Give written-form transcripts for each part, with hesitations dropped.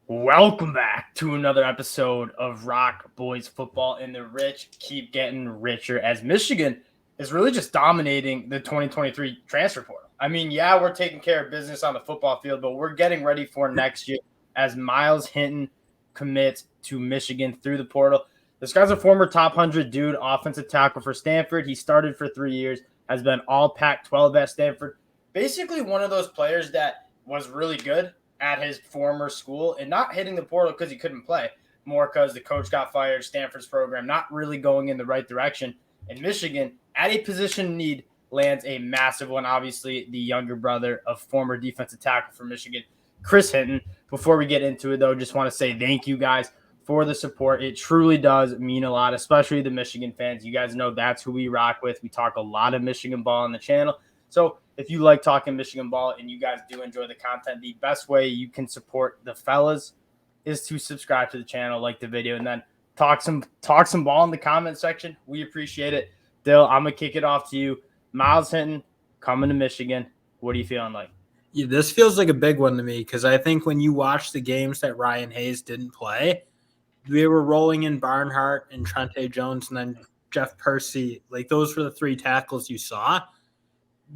Welcome back to another episode of Rock Boys Football, and the rich keep getting richer as Michigan is really just dominating the 2023 transfer portal. I mean, yeah, we're taking care of business on the football field, but we're getting ready for next year as Myles Hinton commits to Michigan through the portal. This guy's a former top 100 dude, offensive tackle for Stanford. He started for 3 years, has been all Pac-12 at Stanford. Basically one of those players that was really good at his former school and not hitting the portal because he couldn't play, more because the coach got fired, Stanford's program not really going in the right direction. And Michigan, at a position need, lands a massive one. Obviously, the younger brother of former defensive tackle for Michigan, Chris Hinton. Before we get into it, though, just want to say thank you guys for the support. It truly does mean a lot, especially the Michigan fans. You guys know that's who we rock with. We talk a lot of Michigan ball on the channel. So if you like talking Michigan ball and you guys do enjoy the content, the best way you can support the fellas is to subscribe to the channel, like the video, and then talk some ball in the comment section. We appreciate it. Dill, I'm going to kick it off to you. Myles Hinton coming to Michigan. What are you feeling like? Yeah, this feels like a big one to me because I think when you watch the games that Ryan Hayes didn't play, we were rolling in Barnhart and Trente Jones and then Jeff Percy. Like, those were the three tackles you saw.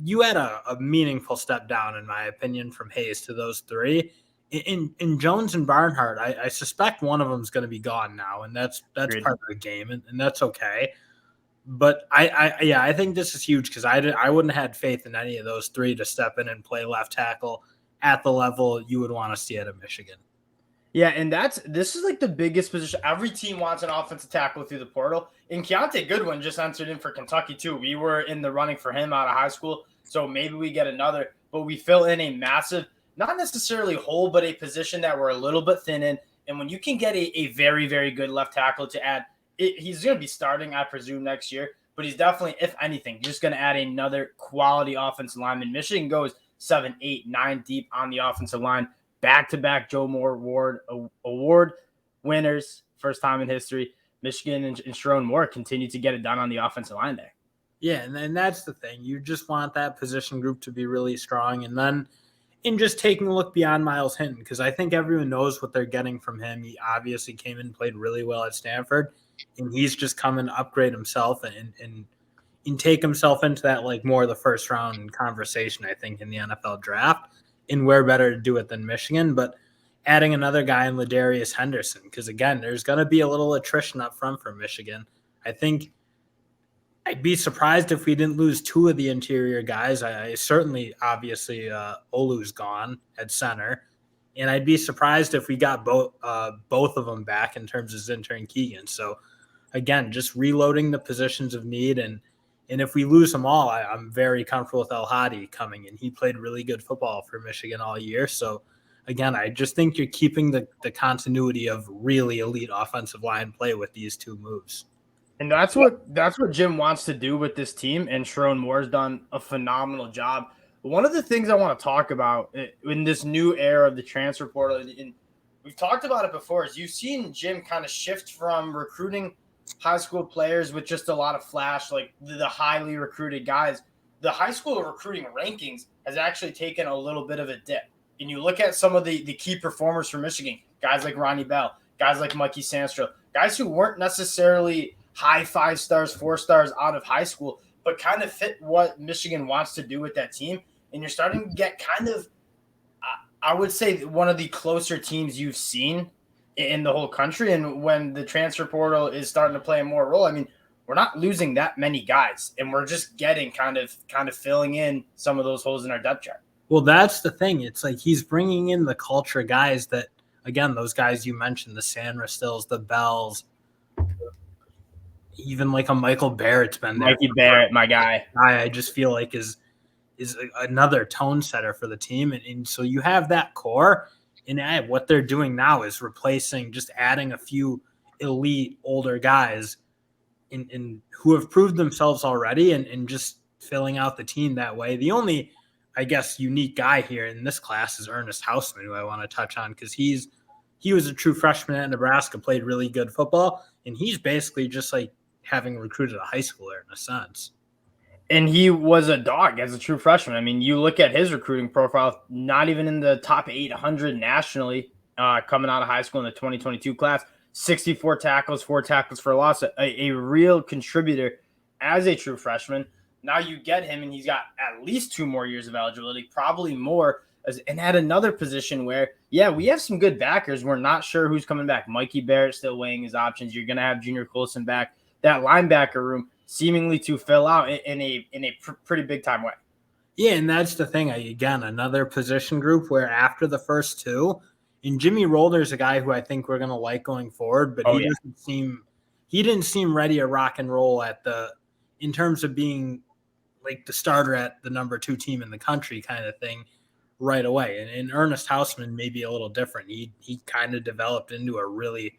You had a meaningful step down, in my opinion, from Hayes to those three. In Jones and Barnhart, I suspect one of them is going to be gone now, and that's Agreed. part of the game, and that's okay. But I think this is huge because I wouldn't have had faith in any of those three to step in and play left tackle at the level you would want to see out of Michigan. Yeah, and this is like the biggest position. Every team wants an offensive tackle through the portal. And Keontae Goodwin just entered in for Kentucky too. We were in the running for him out of high school, so maybe we get another. But we fill in a massive, not necessarily hole, but a position that we're a little bit thin in. And when you can get a very, very good left tackle to add, he's going to be starting, I presume, next year. But he's definitely, if anything, just going to add another quality offensive lineman. Michigan goes 7, 8, 9 deep on the offensive line. Back-to-back Joe Moore Award winners, first time in history. Michigan and Sharon Moore continue to get it done on the offensive line there. Yeah, and that's the thing. You just want that position group to be really strong. And then in just taking a look beyond Myles Hinton, because I think everyone knows what they're getting from him. He obviously came in and played really well at Stanford, and he's just come and upgrade himself and take himself into that, like, more of the first round conversation, I think, in the NFL draft. And where better to do it than Michigan, but adding another guy in Ladarius Henderson, because, again, there's going to be a little attrition up front for Michigan. I think I'd be surprised if we didn't lose two of the interior guys. I certainly, obviously, Olu's gone at center, and I'd be surprised if we got both of them back in terms of Zinter and Keegan. So, again, just reloading the positions of need, and if we lose them all, I'm very comfortable with El Hadi coming in. He played really good football for Michigan all year. So, again, I just think you're keeping the continuity of really elite offensive line play with these two moves. And that's what Jim wants to do with this team, and Sharon Moore's done a phenomenal job. One of the things I want to talk about in this new era of the transfer portal, and we've talked about it before, is you've seen Jim kind of shift from recruiting high school players with just a lot of flash, like the highly recruited guys. The high school recruiting rankings has actually taken a little bit of a dip. And you look at some of the key performers for Michigan, guys like Ronnie Bell, guys like Mikey Sandstrom, guys who weren't necessarily high 5 stars, 4 stars out of high school, but kind of fit what Michigan wants to do with that team. And you're starting to get kind of, I would say, one of the closer teams you've seen in the whole country. And when the transfer portal is starting to play a more role, I mean, we're not losing that many guys, and we're just getting kind of filling in some of those holes in our depth chart. Well, that's the thing. It's like he's bringing in the culture guys that, again, those guys you mentioned, the Sandra Stills, the Bells, even like a Michael Barrett's been there. Mikey Barrett, my guy. I just feel like is another tone setter for the team. And so you have that core. And what they're doing now is replacing, just adding a few elite older guys in who have proved themselves already and just filling out the team that way. The only, I guess, unique guy here in this class is Ernest Hausmann, who I want to touch on because he was a true freshman at Nebraska, played really good football, and he's basically just like having recruited a high schooler in a sense. And he was a dog as a true freshman. I mean, you look at his recruiting profile, not even in the top 800 nationally. coming out of high school in the 2022 class. 64 tackles, 4 tackles for a loss, a real contributor as a true freshman. Now you get him, and he's got at least 2 more years of eligibility, probably more, and at another position where, yeah, we have some good backers. We're not sure who's coming back. Mikey Barrett still weighing his options. You're going to have Junior Colson back. That linebacker room seemingly to fill out in a pretty big time way. Yeah, and that's the thing. Again, another position group where after the first 2, and Jimmy Rolder's a guy who I think we're going to like going forward, but he didn't seem ready to rock and roll in terms of being like the starter at the number 2 team in the country kind of thing right away. And Ernest Hausmann may be a little different. He kind of developed into a really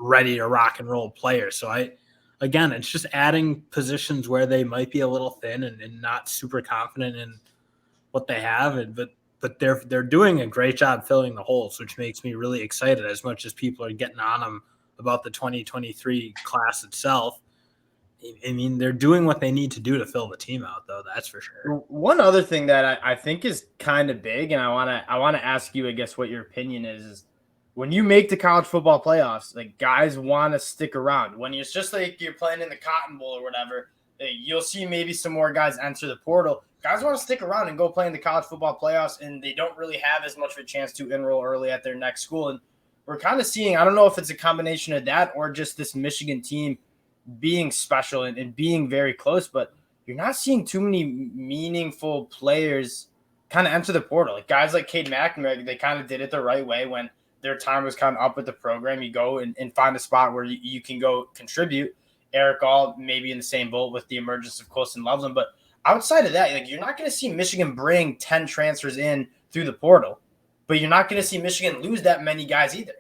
ready to rock and roll player. So again, it's just adding positions where they might be a little thin and not super confident in what they have. But they're doing a great job filling the holes, which makes me really excited as much as people are getting on them about the 2023 class itself. I mean, they're doing what they need to do to fill the team out, though. That's for sure. One other thing that I think is kind of big, and I want to ask you, I guess, what your opinion is when you make the college football playoffs, like guys want to stick around. When it's just like you're playing in the Cotton Bowl or whatever, you'll see maybe some more guys enter the portal. Guys want to stick around and go play in the college football playoffs, and they don't really have as much of a chance to enroll early at their next school. And we're kind of seeing, I don't know if it's a combination of that or just this Michigan team being special and being very close, but you're not seeing too many meaningful players kind of enter the portal. Like guys like Cade McNamara, they kind of did it the right way when their time was kind of up with the program. You go and find a spot where you can go contribute. Eric All maybe in the same boat with the emergence of Colson Loveland, but outside of that, like you're not going to see Michigan bring 10 transfers in through the portal, but you're not going to see Michigan lose that many guys either.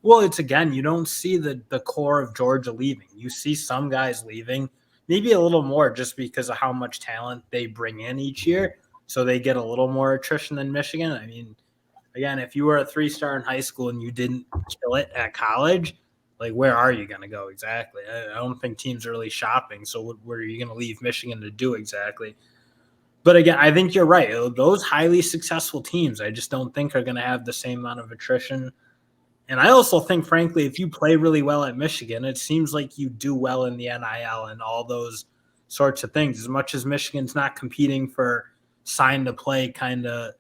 Well, it's again, you don't see the core of Georgia leaving. You see some guys leaving, maybe a little more just because of how much talent they bring in each year. So they get a little more attrition than Michigan. I mean, again, if you were a 3-star in high school and you didn't kill it at college, like where are you going to go exactly? I don't think teams are really shopping. So where are you going to leave Michigan to do exactly? But again, I think you're right. Those highly successful teams, I just don't think are going to have the same amount of attrition. And I also think, frankly, if you play really well at Michigan, it seems like you do well in the NIL and all those sorts of things. As much as Michigan's not competing for sign-to-play kind of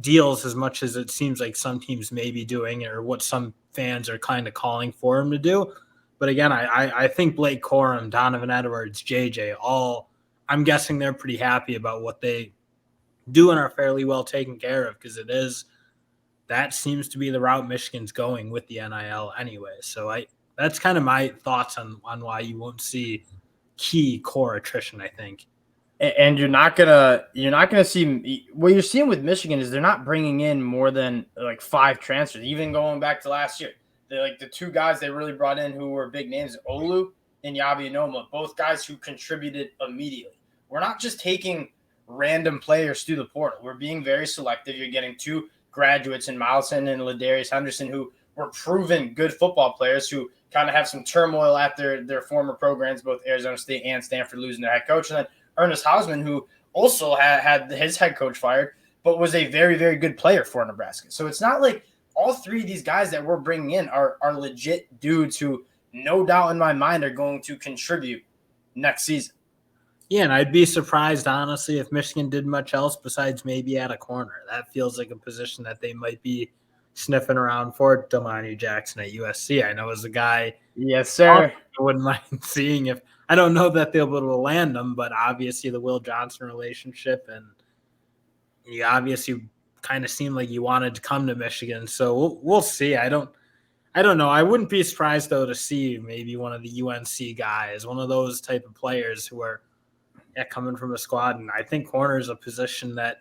deals as much as it seems like some teams may be doing or what some fans are kind of calling for him to do. But again, I think Blake Corum, Donovan Edwards, JJ, all – I'm guessing they're pretty happy about what they do and are fairly well taken care of because that seems to be the route Michigan's going with the NIL anyway. So that's kind of my thoughts on why you won't see key core attrition, I think. And you're not gonna see what you're seeing with Michigan is they're not bringing in more than like 5 transfers. Even going back to last year, they're like the 2 guys they really brought in who were big names, Olu and Yabi Anoma, both guys who contributed immediately. We're not just taking random players through the portal. We're being very selective. You're getting 2 graduates in Myles Hinton and Ladarius Henderson who were proven good football players who kind of have some turmoil at their former programs, both Arizona State and Stanford losing their head coach. And then Ernest Hausmann, who also had his head coach fired, but was a very, very good player for Nebraska. So it's not like all 3 of these guys that we're bringing in are legit dudes who no doubt in my mind are going to contribute next season. Yeah, and I'd be surprised, honestly, if Michigan did much else besides maybe at a corner. That feels like a position that they might be sniffing around for. Delani Jackson at USC, I know, is a guy. Yes, sir. I wouldn't mind seeing if – I don't know that they'll be able to land him, but obviously the Will Johnson relationship, and you obviously kind of seemed like you wanted to come to Michigan. So we'll see. I don't know. I wouldn't be surprised, though, to see maybe one of the UNC guys, one of those type of players who are coming from a squad. And I think corner is a position that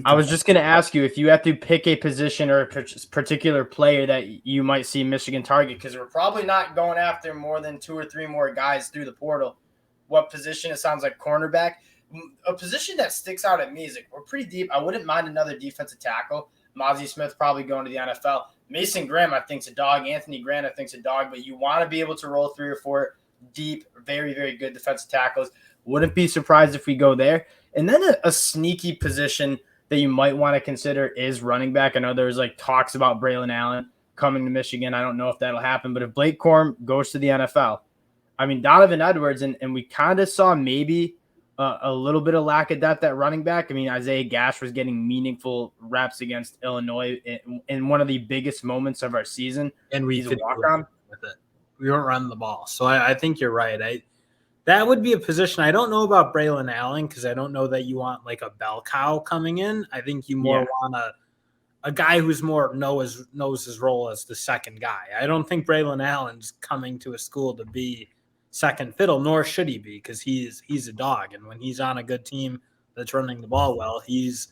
I was just going to ask you if you have to pick a position or a particular player that you might see Michigan target, because we're probably not going after more than 2 or 3 more guys through the portal. What position? It sounds like cornerback. A position that sticks out at me is like we're pretty deep. I wouldn't mind another defensive tackle. Mozzie Smith probably going to the NFL. Mason Graham, I think, is a dog. Anthony Grant, I think, is a dog. But you want to be able to roll 3 or 4 deep, very, very good defensive tackles. Wouldn't be surprised if we go there. And then a sneaky position that you might want to consider is running back. I know there's like talks about Braylon Allen coming to Michigan. I don't know if that'll happen, but if Blake Corum goes to the NFL, I mean, Donovan Edwards, and we kind of saw maybe a little bit of lack of depth at running back. I mean, Isaiah Gash was getting meaningful reps against Illinois in one of the biggest moments of our season. And we He's a could walk-on with it. We weren't running the ball. So I think you're right. That would be a position. I don't know about Braylon Allen because I don't know that you want like a bell cow coming in. I think you more want a guy who's more knows his role as the second guy. I don't think Braylon Allen's coming to a school to be second fiddle, nor should he be, because he's a dog. And when he's on a good team that's running the ball well, he's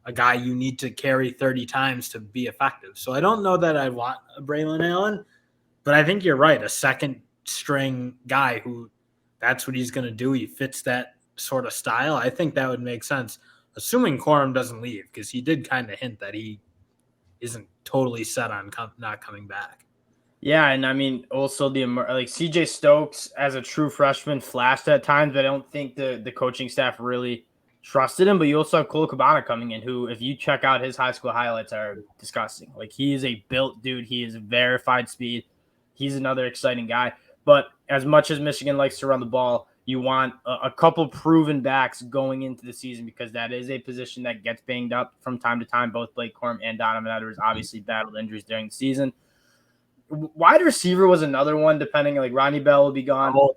a guy you need to carry 30 times to be effective. So I don't know that I want a Braylon Allen, but I think you're right. A second string guy who that's what he's going to do. He fits that sort of style. I think that would make sense, assuming Corum doesn't leave, because he did kind of hint that he isn't totally set on not coming back. Yeah, and I mean, also like CJ Stokes as a true freshman flashed at times, but I don't think the coaching staff really trusted him. But you also have Cole Cabana coming in, who, if you check out his high school highlights, are disgusting. Like, he is a built dude. He is verified speed. He's another exciting guy. But as much as Michigan likes to run the ball, you want a couple proven backs going into the season, because that is a position that gets banged up from time to time. Both Blake Corum and Donovan Edwards obviously battled injuries during the season. Wide receiver was another one, depending, like Ronnie Bell will be gone. Oh,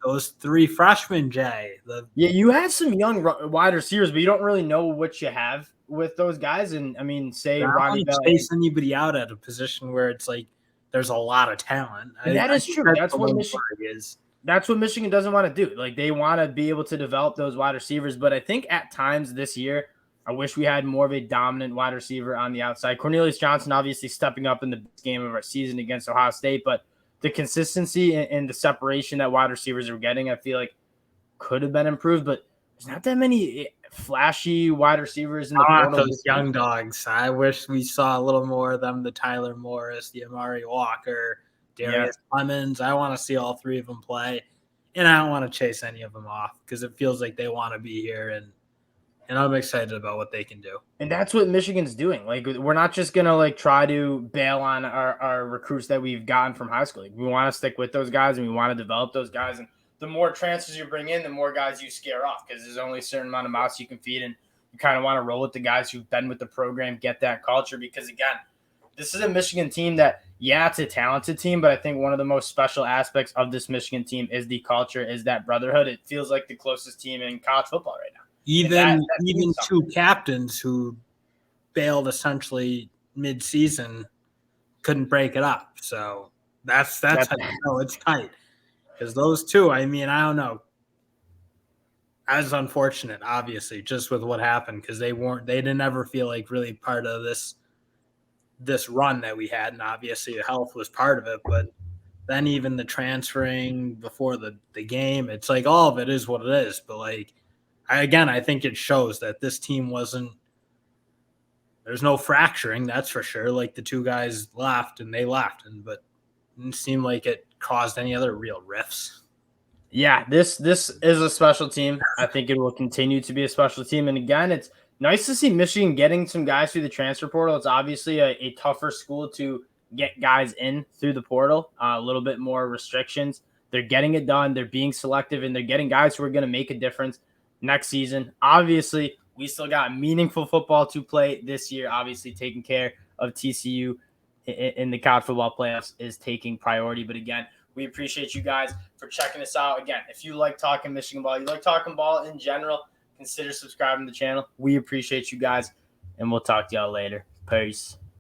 those three freshmen, Jay. Yeah, you had some young wide receivers, but you don't really know what you have with those guys. And I mean, say Ronnie Bell chase anybody out at a position where it's like there's a lot of talent. That is true. That's what Michigan is. That's what Michigan doesn't want to do. Like, they want to be able to develop those wide receivers. But I think at times this year, I wish we had more of a dominant wide receiver on the outside. Cornelius Johnson obviously stepping up in the game of our season against Ohio State, but the consistency and the separation that wide receivers are getting, I feel like could have been improved. But there's not that many flashy wide receivers in the portal. Those young dogs. I wish we saw a little more of them. The Tyler Morris, the Amari Walker, Darius Clemens. I want to see all three of them play, and I don't want to chase any of them off because it feels like they want to be here, and I'm excited about what they can do. And that's what Michigan's doing. Like, we're not just going to like try to bail on our recruits that we've gotten from high school. Like, we want to stick with those guys, and we want to develop those guys. And the more transfers you bring in, the more guys you scare off, because there's only a certain amount of mouths you can feed. And you kind of want to roll with the guys who've been with the program, get that culture. Because again, this is a Michigan team that, yeah, it's a talented team, but I think one of the most special aspects of this Michigan team is the culture, is that brotherhood. It feels like the closest team in college football right now. Even two captains who bailed essentially mid-season couldn't break it up. So that's how you know it's tight. Because those two, I mean, I don't know. As unfortunate, obviously, just with what happened, because they didn't ever feel like really part of this run that we had, and obviously the health was part of it. But then even the transferring before the game, it's like all of it is what it is. But like, I think it shows that this team there's no fracturing, that's for sure. Like, the two guys left, but it didn't seem like it caused any other real rifts. Yeah, this is a special team. I think it will continue to be a special team. And again, it's nice to see Michigan getting some guys through the transfer portal. It's obviously a tougher school to get guys in through the portal, a little bit more restrictions. They're getting it done. They're being selective, and they're getting guys who are going to make a difference next season. Obviously, we still got meaningful football to play this year. Obviously, taking care of TCU in the college football playoffs is taking priority. But again, we appreciate you guys for checking us out. Again, if you like talking Michigan ball, you like talking ball in general, consider subscribing to the channel. We appreciate you guys, and we'll talk to y'all later. Peace.